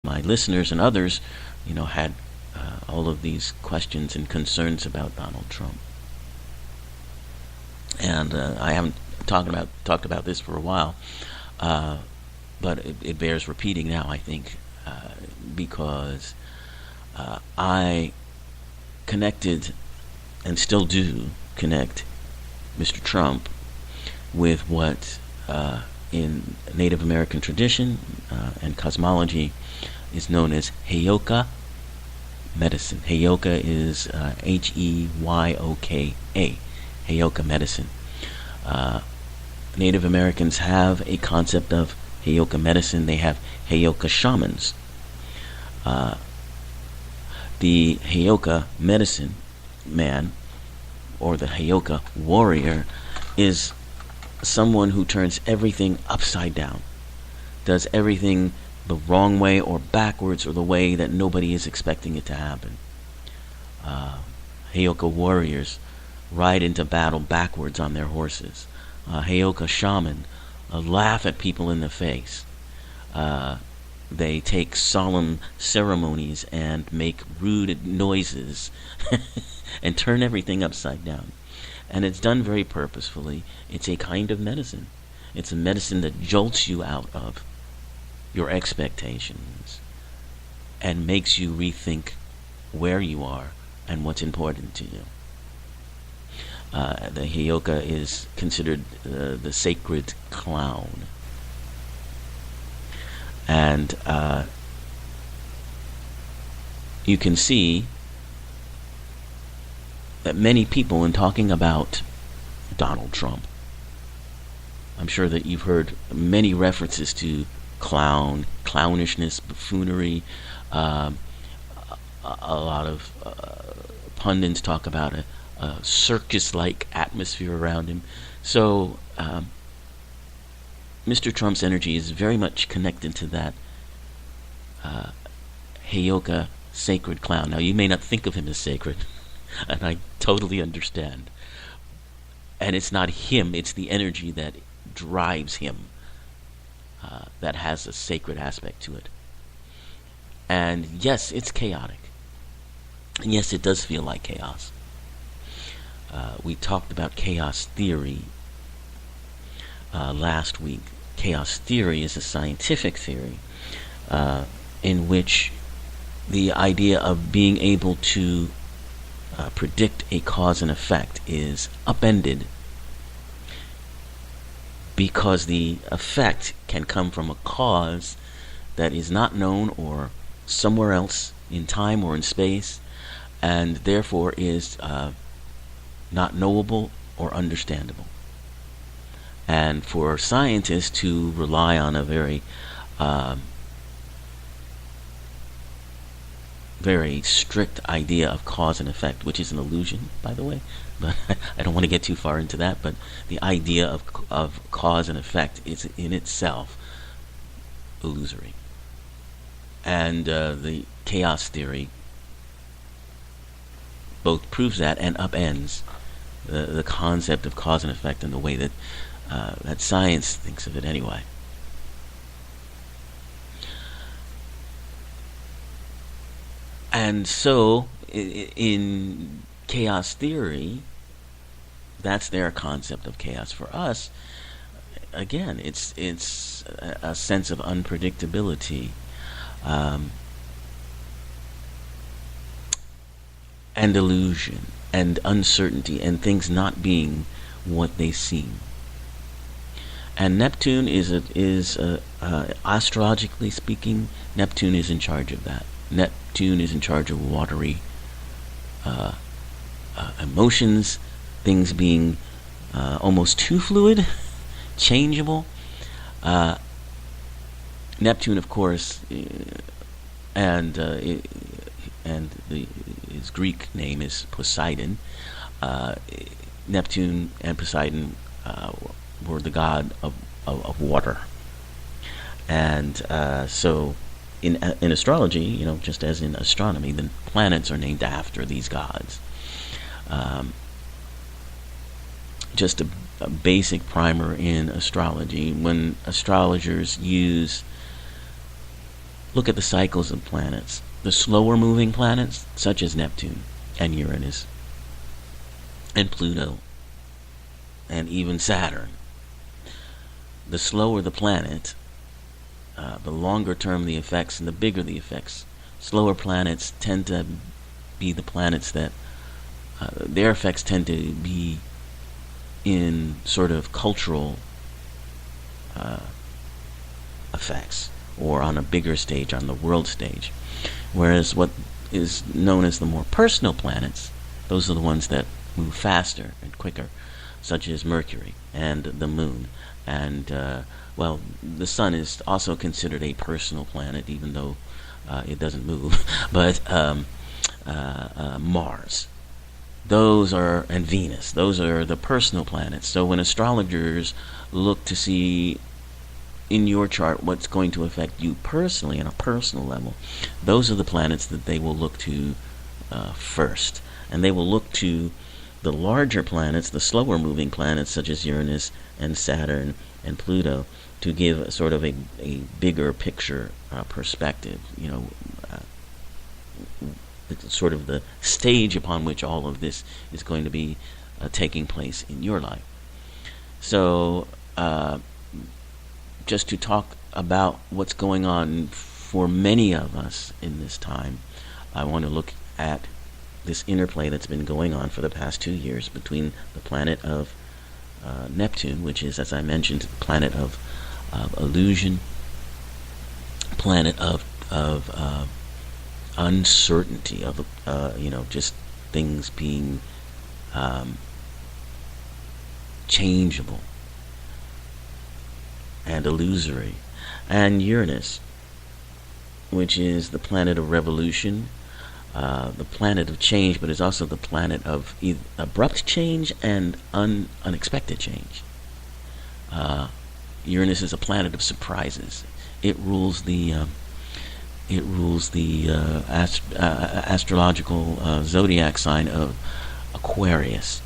my listeners and others, had all of these questions and concerns about Donald Trump. And I haven't talked about this for a while, but it bears repeating now, I think, because I connected and still do connect Mr. Trump with what in Native American tradition and cosmology is known as Heyoka medicine. Heyoka is Heyyoka, Heyoka medicine. Native Americans have a concept of Heyoka medicine. They have Heyoka shamans. The Heyoka medicine man, or the Heyoka warrior, is someone who turns everything upside down, does everything the wrong way or backwards or the way that nobody is expecting it to happen. Heyoka warriors ride into battle backwards on their horses. Heyoka shaman laugh at people in the face. They take solemn ceremonies and make rude noises and turn everything upside down. And it's done very purposefully. It's a kind of medicine. It's a medicine that jolts you out of your expectations and makes you rethink where you are and what's important to you. The Heyoka is considered the sacred clown. And you can see that many people, in talking about Donald Trump, I'm sure that you've heard many references to clownishness, buffoonery. A lot of pundits talk about a circus-like atmosphere around him. So Mr. Trump's energy is very much connected to that Heyoka sacred clown. Now, you may not think of him as sacred, and I totally understand. And it's not him, it's the energy that drives him that has a sacred aspect to it. And yes, it's chaotic. And yes, it does feel like chaos. We talked about chaos theory last week. Chaos theory is a scientific theory in which the idea of being able to predict a cause and effect is upended, because the effect can come from a cause that is not known or somewhere else in time or in space, and therefore is not knowable or understandable. And for scientists to rely on a very very strict idea of cause and effect, which is an illusion, by the way, but I don't want to get too far into that, but the idea of cause and effect is in itself illusory. And the chaos theory both proves that and upends the concept of cause and effect in the way that that science thinks of it anyway. And so, in chaos theory, that's their concept of chaos. For us, again, it's a sense of unpredictability, and illusion, and uncertainty, and things not being what they seem. And Neptune is astrologically speaking, Neptune is in charge of that. Neptune is in charge of watery emotions, things being almost too fluid, changeable. Neptune, of course, and his Greek name is Poseidon. Neptune and Poseidon were the god of water, and so. In astrology, just as in astronomy, the planets are named after these gods. Just a basic primer in astrology. When astrologers use look at the cycles of planets. The slower moving planets, such as Neptune and Uranus and Pluto and even Saturn. The slower the planet, the longer term the effects and the bigger the effects. Slower planets tend to be the planets that their effects tend to be in sort of cultural effects, or on a bigger stage, on the world stage. Whereas what is known as the more personal planets, those are the ones that move faster and quicker, such as Mercury and the Moon. And, well, the Sun is also considered a personal planet, even though it doesn't move. But Mars, and Venus, those are the personal planets. So when astrologers look to see in your chart what's going to affect you personally on a personal level, those are the planets that they will look to first. And they will look to the larger planets, the slower moving planets such as Uranus and Saturn and Pluto, to give sort of a bigger picture perspective, sort of the stage upon which all of this is going to be taking place in your life. So just to talk about what's going on for many of us in this time, I want to look at this interplay that's been going on for the past 2 years between the planet of Neptune, which is, as I mentioned, the planet of illusion, planet of uncertainty, of just things being changeable and illusory, and Uranus, which is the planet of revolution, the planet of change, but is also the planet of abrupt change and unexpected change. Uranus is a planet of surprises. It rules the astrological zodiac sign of Aquarius.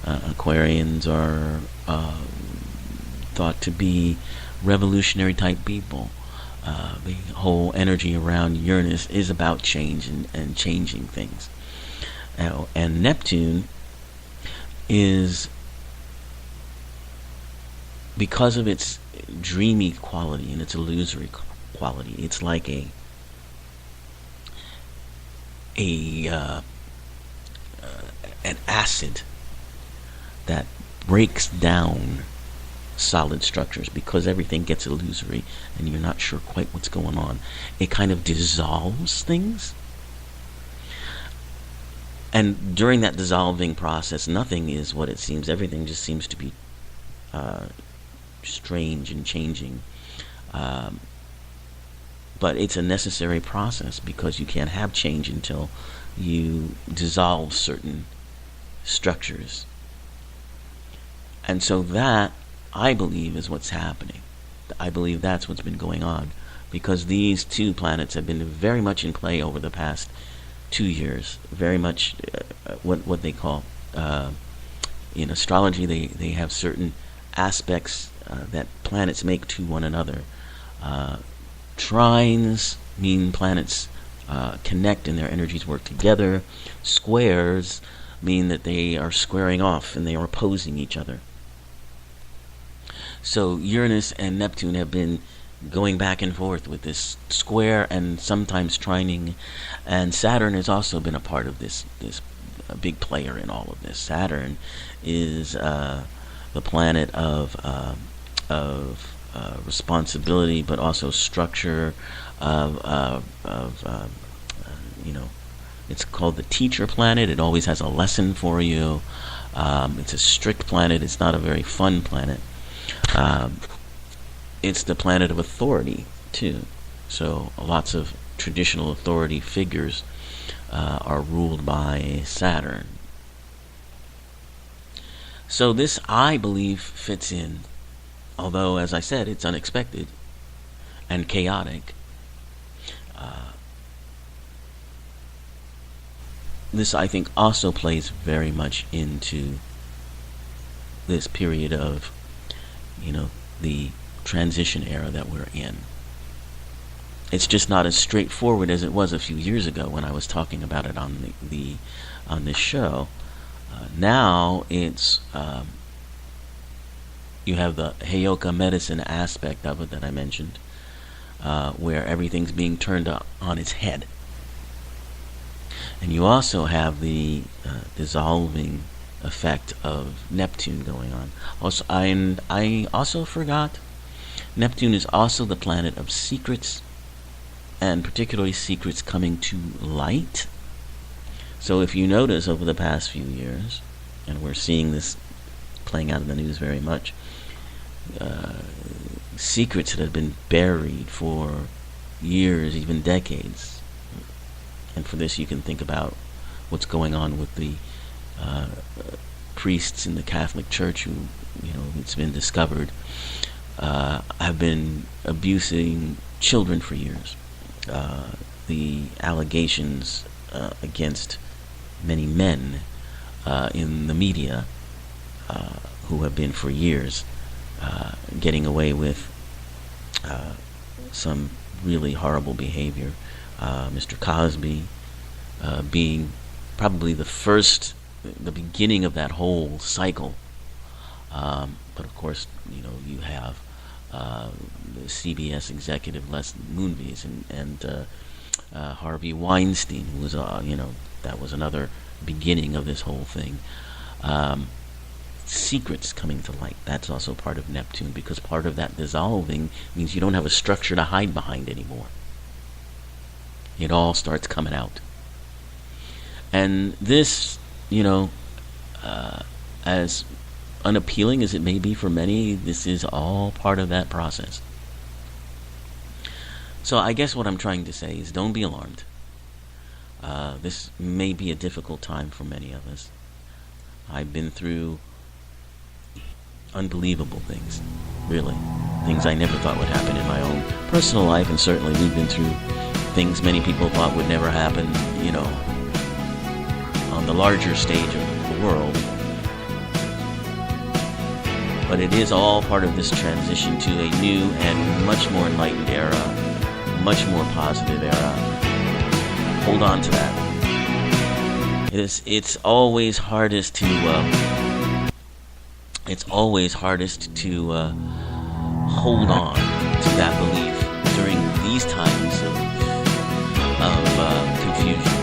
Aquarians are thought to be revolutionary type people. The whole energy around Uranus is about change and changing things. And Neptune is, because of its dreamy quality and its illusory quality, it's like an acid that breaks down solid structures, because everything gets illusory and you're not sure quite what's going on. It kind of dissolves things, and during that dissolving process, nothing is what it seems. Everything just seems to be strange and changing, but it's a necessary process, because you can't have change until you dissolve certain structures. And so that, I believe, is what's happening. I believe that's what's been going on, because these two planets have been very much in play over the past 2 years. Very much what they call, in astrology, they have certain aspects that planets make to one another. Trines mean planets connect and their energies work together. Squares mean that they are squaring off and they are opposing each other. So Uranus and Neptune have been going back and forth with this square and sometimes trining, and Saturn has also been a part of this a big player in all of this. Saturn is the planet of responsibility, but also structure. It's called the teacher planet. It always has a lesson for you. It's a strict planet. It's not a very fun planet. It's the planet of authority too. So lots of traditional authority figures are ruled by Saturn. So this, I believe, fits in, although, as I said, it's unexpected and chaotic. This, I think, also plays very much into this period of, the transition era that we're in. it's just not as straightforward as it was a few years ago when I was talking about it on the on this show. Now it's you have the Heyoka medicine aspect of it that I mentioned, where everything's being turned on its head. And you also have the dissolving effect of Neptune going on. Also, I also forgot, Neptune is also the planet of secrets, and particularly secrets coming to light. So if you notice over the past few years, and we're seeing this playing out in the news very much, secrets that have been buried for years, even decades. And for this you can think about what's going on with the priests in the Catholic Church who, it's been discovered, have been abusing children for years. The allegations against many men in the media who have been for years getting away with some really horrible behavior. Mr. Cosby being probably the beginning of that whole cycle. But of course, you have the CBS executive Les Moonves and Harvey Weinstein, who was, that was another beginning of this whole thing. Secrets coming to light, that's also part of Neptune, because part of that dissolving means you don't have a structure to hide behind anymore. It all starts coming out. And this, as unappealing as it may be for many, this is all part of that process. So I guess what I'm trying to say is don't be alarmed. This may be a difficult time for many of us. I've been through unbelievable things, really. Things I never thought would happen in my own personal life, and certainly we've been through things many people thought would never happen, on the larger stage of the world. But it is all part of this transition to a new and much more enlightened era, much more positive era. Hold on to that. It's always hardest to hold on to that belief during these times of confusion.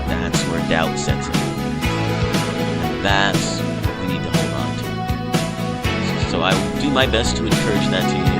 That's where doubt sets in. And that's what we need to hold on to. So I will do my best to encourage that to you.